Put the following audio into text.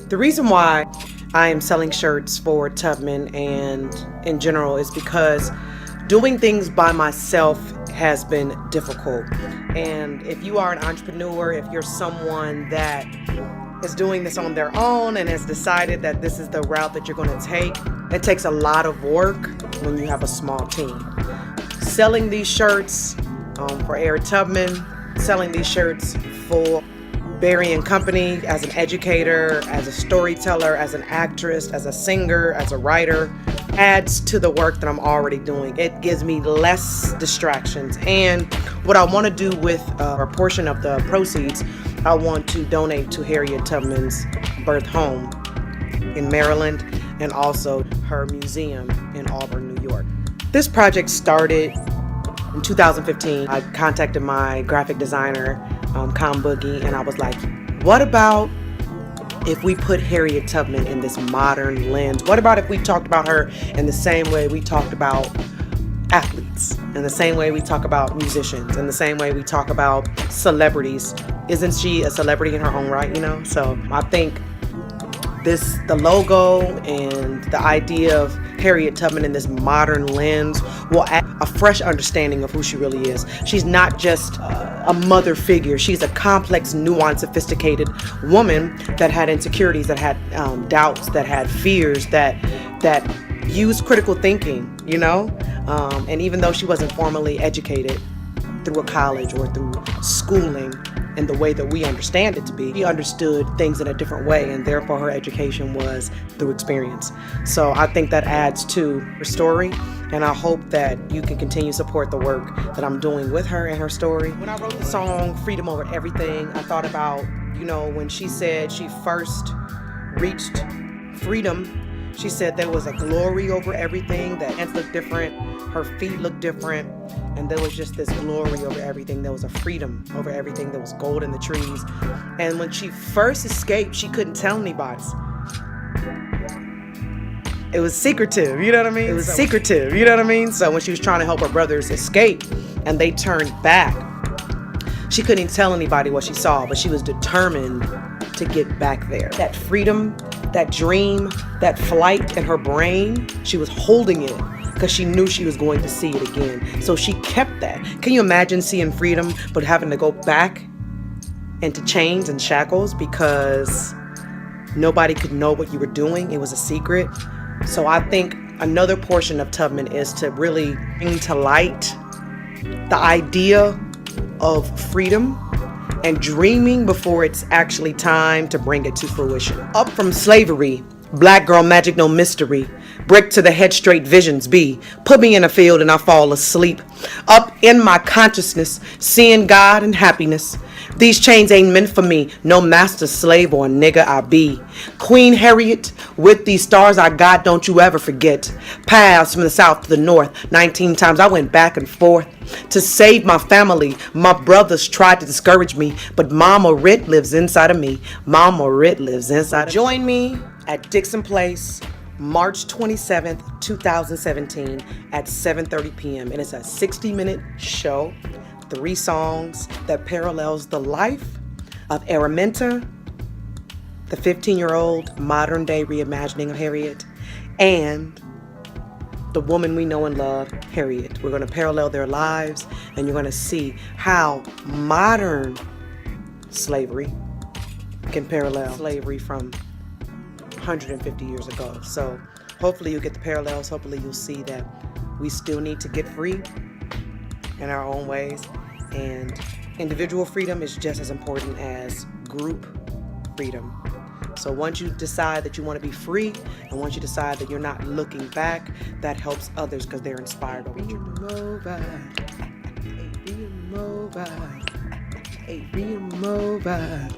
The reason why I am selling shirts for Tubman and in general is because doing things by myself has been difficult. And if you are an entrepreneur, if you're someone that is doing this on their own and has decided that this is the route that you're going to take, it takes a lot of work when you have a small team. Selling these shirts for Harriet Tubman, selling these shirts for Barry and Company as an educator, as a storyteller, as an actress, as a singer, as a writer, adds to the work that I'm already doing. It gives me less distractions. And what I want to do with a portion of the proceeds, I want to donate to Harriet Tubman's birth home in Maryland and also her museum in Auburn, New York. This project started in 2015. I contacted my graphic designer, Com Boogie, and I was like, what about if we put Harriet Tubman in this modern lens? What about if we talked about her in the same way we talked about athletes, in the same way we talk about musicians, in the same way we talk about celebrities? Isn't she a celebrity in her own right, you know? So I think the logo and the idea of Harriet Tubman in this modern lens will add a fresh understanding of who she really is. She's not just a mother figure. She's a complex, nuanced, sophisticated woman that had insecurities, that had doubts, that had fears, that used critical thinking, you know? And even though she wasn't formally educated through a college or through schooling in the way that we understand it to be, she understood things in a different way, and therefore her education was through experience. So I think that adds to her story, and I hope that you can continue to support the work that I'm doing with her and her story. When I wrote the song Freedom Over Everything, I thought about, you know, when she said she first reached freedom, she said there was a glory over everything, that hands looked different, her feet looked different, and there was just this glory over everything. There was a freedom over everything. There was gold in the trees. And when she first escaped, she couldn't tell anybody. It was secretive, you know what I mean? It was secretive, you know what I mean? So when she was trying to help her brothers escape and they turned back, she couldn't even tell anybody what she saw, but she was determined to get back there. That freedom, that dream, that flight in her brain, she was holding it because she knew she was going to see it again. So she kept that. Can you imagine seeing freedom but having to go back into chains and shackles because nobody could know what you were doing? It was a secret. So I think another portion of Tubman is to really bring to light the idea of freedom and dreaming before it's actually time to bring it to fruition. Up from slavery, black girl magic no mystery, brick to the head straight visions be, put me in a field and I fall asleep. Up in my consciousness, seeing God and happiness. These chains ain't meant for me, no master, slave, or nigga I be. Queen Harriet, with these stars I got, don't you ever forget. Paths from the south to the north, 19 times I went back and forth. To save my family, my brothers tried to discourage me, but Mama Rit lives inside of me. Mama Rit lives inside of me. Join me at Dixon Place, March 27th, 2017 at 7:30 p.m. And it's a 60-minute show, 3 songs that parallels the life of Araminta, the 15-year-old modern-day reimagining of Harriet, and the woman we know and love, Harriet. We're going to parallel their lives, and you're going to see how modern slavery can parallel slavery from 150 years ago. So hopefully you'll get the parallels. Hopefully you'll see that we still need to get free in our own ways, and individual freedom is just as important as group freedom. So once you decide that you want to be free, and once you decide that you're not looking back, that helps others because they're inspired over you. Mobile.